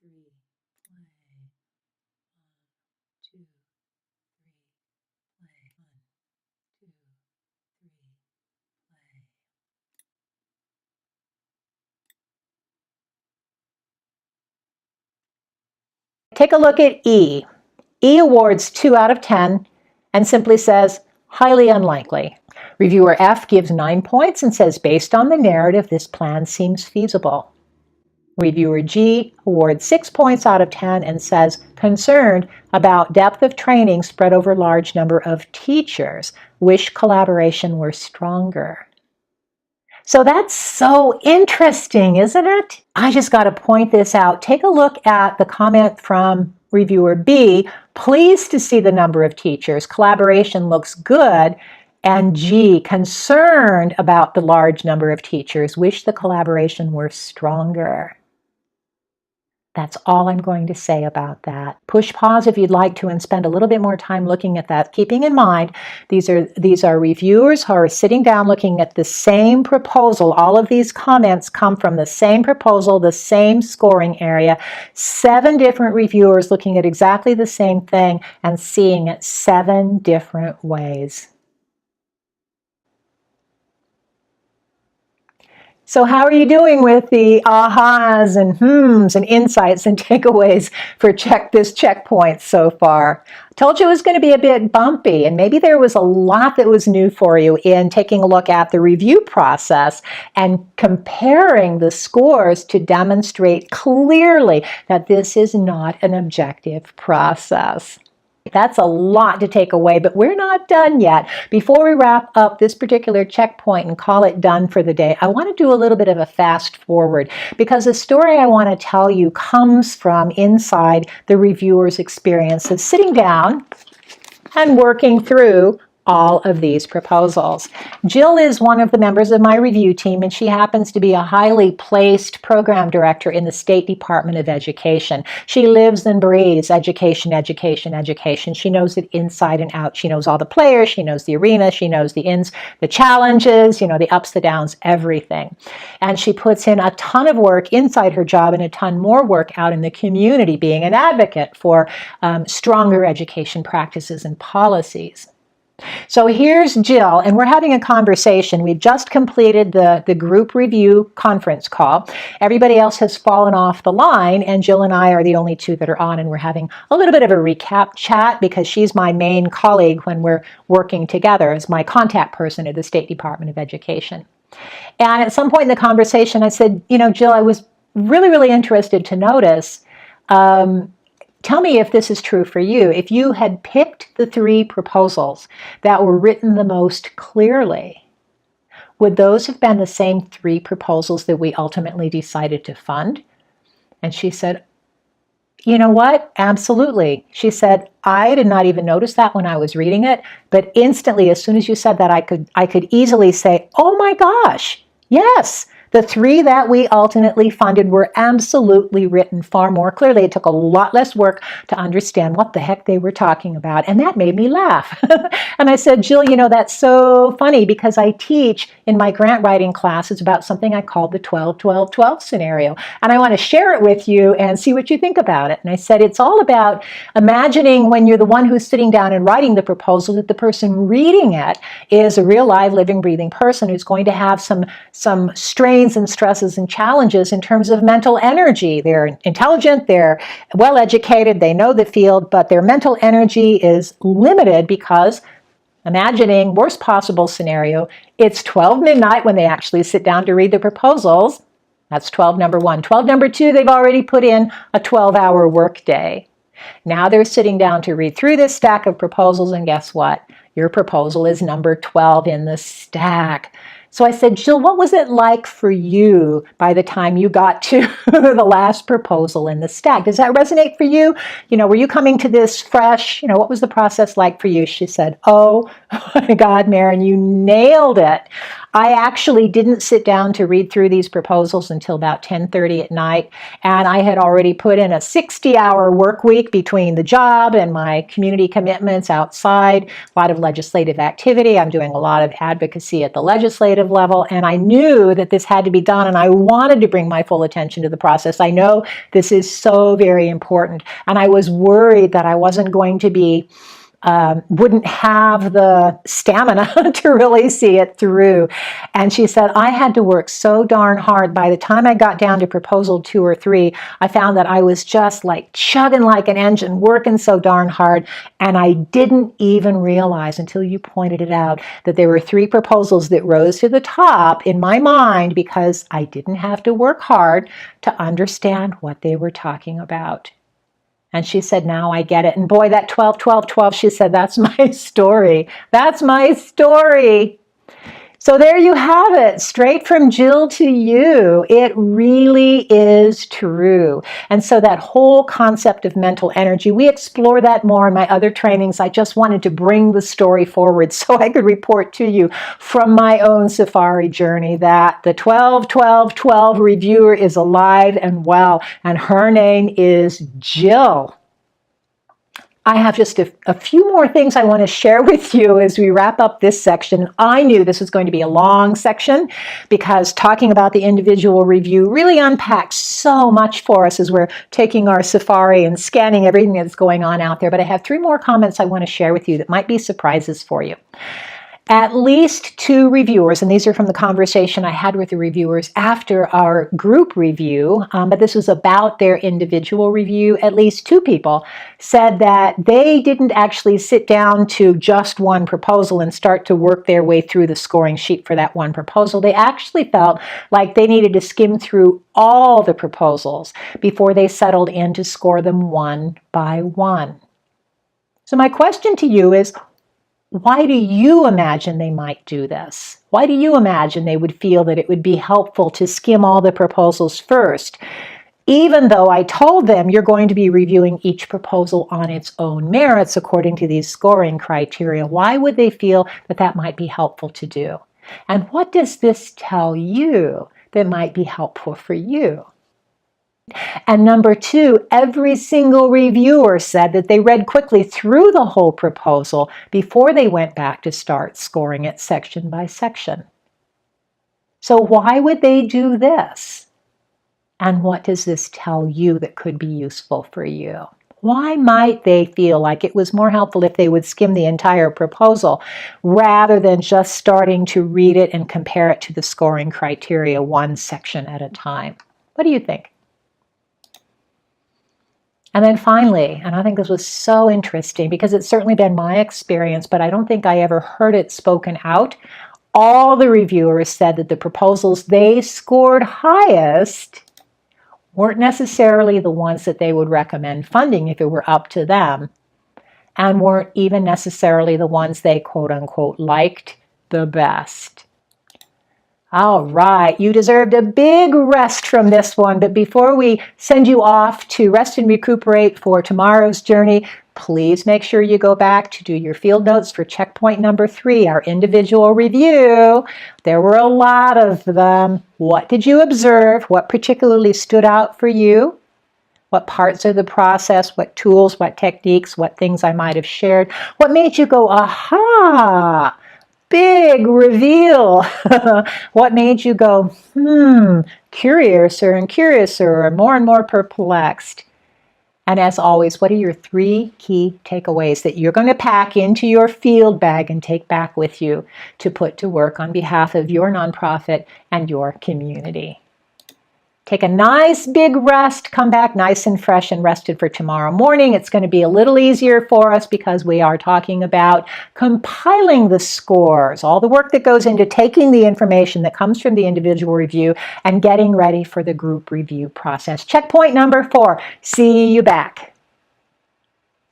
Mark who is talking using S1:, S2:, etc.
S1: 3, play. 1, 2, 3, play. 1, 2, 3, play. Take a look at E. E awards 2 out of 10 and simply says, highly unlikely. Reviewer F gives 9 points and says, based on the narrative, this plan seems feasible. Reviewer G awards 6 points out of 10 and says, concerned about depth of training spread over a large number of teachers. Wish collaboration were stronger. So that's so interesting, isn't it? I just got to point this out. Take a look at the comment from reviewer B. Pleased to see the number of teachers. Collaboration looks good. And G, concerned about the large number of teachers. Wish the collaboration were stronger. That's all I'm going to say about that. Push pause if you'd like to and spend a little bit more time looking at that. Keeping in mind, these are reviewers who are sitting down looking at the same proposal. All of these comments come from the same proposal, the same scoring area. 7 different reviewers looking at exactly the same thing and seeing it 7 different ways. So how are you doing with the ahas and hmms and insights and takeaways for this checkpoint so far? I told you it was going to be a bit bumpy, and maybe there was a lot that was new for you in taking a look at the review process and comparing the scores to demonstrate clearly that this is not an objective process. That's a lot to take away, but we're not done yet. Before we wrap up this particular checkpoint and call it done for the day, I want to do a little bit of a fast forward because the story I want to tell you comes from inside the reviewer's experience of sitting down and working through all of these proposals. Jill is one of the members of my review team, and she happens to be a highly placed program director in the State Department of Education. She lives and breathes education, education, education. She knows it inside and out. She knows all the players. She knows the arena. She knows the ins, the challenges, the ups, the downs, everything. And she puts in a ton of work inside her job and a ton more work out in the community, being an advocate for stronger education practices and policies. So here's Jill, and we're having a conversation. We've just completed the group review conference call. Everybody else has fallen off the line, and Jill and I are the only 2 that are on, and we're having a little bit of a recap chat because she's my main colleague when we're working together as my contact person at the State Department of Education. And at some point in the conversation, I said, Jill, I was really, really interested to notice tell me if this is true for you. If you had picked the 3 proposals that were written the most clearly, would those have been the same 3 proposals that we ultimately decided to fund? And she said, you know what? Absolutely. She said, I did not even notice that when I was reading it, but instantly, as soon as you said that, I could easily say, oh my gosh, yes. The 3 that we ultimately funded were absolutely written far more clearly. It took a lot less work to understand what the heck they were talking about, and that made me laugh. And I said, Jill, that's so funny because I teach in my grant writing classes about something I call the 12-12-12 scenario, and I want to share it with you and see what you think about it. And I said, it's all about imagining when you're the one who's sitting down and writing the proposal that the person reading it is a real live, living, breathing person who's going to have some strains and stresses and challenges in terms of mental energy. They're intelligent, they're well educated, they know the field, but their mental energy is limited because, imagining worst possible scenario, it's 12 midnight when they actually sit down to read the proposals. That's 12 number 1. 12 number 2, they've already put in a 12-hour workday. Now they're sitting down to read through this stack of proposals, and guess what? Your proposal is number 12 in the stack. So I said, Jill, what was it like for you by the time you got to the last proposal in the stack? Does that resonate for you? Were you coming to this fresh? What was the process like for you? She said, oh my God, Maren, you nailed it. I actually didn't sit down to read through these proposals until about 10:30 at night, and I had already put in a 60-hour work week between the job and my community commitments outside, a lot of legislative activity. I'm doing a lot of advocacy at the legislative level, and I knew that this had to be done, and I wanted to bring my full attention to the process. I know this is so very important, and I was worried that I wasn't going to be wouldn't have the stamina to really see it through. And she said, I had to work so darn hard. By the time I got down to proposal 2 or 3, I found that I was just like chugging like an engine, working so darn hard. And I didn't even realize until you pointed it out that there were 3 proposals that rose to the top in my mind because I didn't have to work hard to understand what they were talking about. And she said, now I get it. And boy, that 12, 12, 12, she said, that's my story. That's my story. So there you have it, straight from Jill to you. It really is true. And so that whole concept of mental energy, we explore that more in my other trainings. I just wanted to bring the story forward so I could report to you from my own safari journey that the 12, 12, 12 reviewer is alive and well, and her name is Jill. I have just a few more things I want to share with you as we wrap up this section. I knew this was going to be a long section because talking about the individual review really unpacks so much for us as we're taking our safari and scanning everything that's going on out there. But I have 3 more comments I want to share with you that might be surprises for you. At least 2 reviewers, and these are from the conversation I had with the reviewers after our group review, but this was about their individual review. At least 2 people said that they didn't actually sit down to just one proposal and start to work their way through the scoring sheet for that one proposal. They actually felt like they needed to skim through all the proposals before they settled in to score them one by one. So my question to you is, why do you imagine they might do this? Why do you imagine they would feel that it would be helpful to skim all the proposals first? Even though I told them you're going to be reviewing each proposal on its own merits according to these scoring criteria, why would they feel that that might be helpful to do? And what does this tell you that might be helpful for you? And number 2, every single reviewer said that they read quickly through the whole proposal before they went back to start scoring it section by section. So why would they do this? And what does this tell you that could be useful for you? Why might they feel like it was more helpful if they would skim the entire proposal rather than just starting to read it and compare it to the scoring criteria one section at a time? What do you think? And then finally, and I think this was so interesting because it's certainly been my experience, but I don't think I ever heard it spoken out. All the reviewers said that the proposals they scored highest weren't necessarily the ones that they would recommend funding if it were up to them, and weren't even necessarily the ones they quote unquote liked the best. All right, you deserved a big rest from this one, but before we send you off to rest and recuperate for tomorrow's journey, please make sure you go back to do your field notes for checkpoint number 3, our individual review. There were a lot of them. What did you observe? What particularly stood out for you? What parts of the process, what tools, what techniques, what things I might have shared? What made you go, aha? Big reveal. What made you go, curiouser and curiouser, or more and more perplexed? And as always, what are your 3 key takeaways that you're going to pack into your field bag and take back with you to put to work on behalf of your nonprofit and your community? Take a nice big rest, come back nice and fresh and rested for tomorrow morning. It's going to be a little easier for us because we are talking about compiling the scores, all the work that goes into taking the information that comes from the individual review and getting ready for the group review process. Checkpoint number 4, see you back.